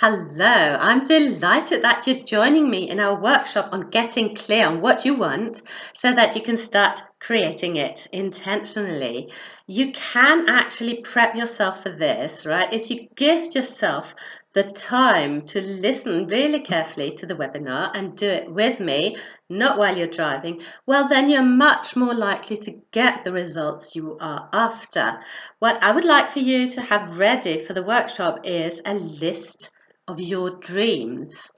Hello, I'm delighted that you're joining me in our workshop on getting clear on what you want so that you can start creating it intentionally. You can actually prep yourself for this, right? If you give yourself the time to listen really carefully to the webinar and do it with me, not while you're driving, well, then you're much more likely to get the results you are after. What I would like for you to have ready for the workshop is a list of your dreams.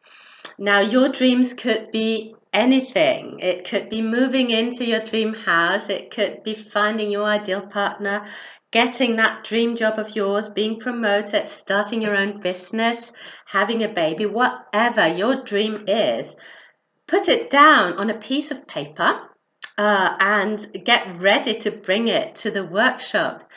Now, your dreams could be anything. It could be moving into your dream house, it could be finding your ideal partner, getting that dream job of yours, being promoted, starting your own business, having a baby, whatever your dream is. Put it down on a piece of paper and get ready to bring it to the workshop.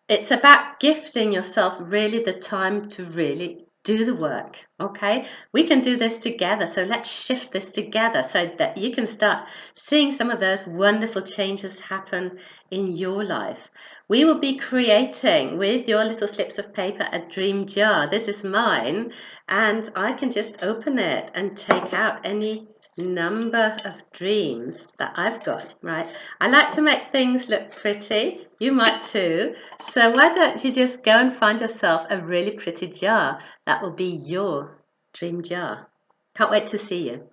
It's about gifting yourself really the time to really do the work. Okay, we can do this together, so let's shift this together so that you can start seeing some of those wonderful changes happen in your life. We will be creating with your little slips of paper a dream jar. This is mine, and I can just open it and take out any number of dreams that I've got, right? I like to make things look pretty. You might too. So why don't you just go and find yourself a really pretty jar that will be your dream jar. Can't wait to see you.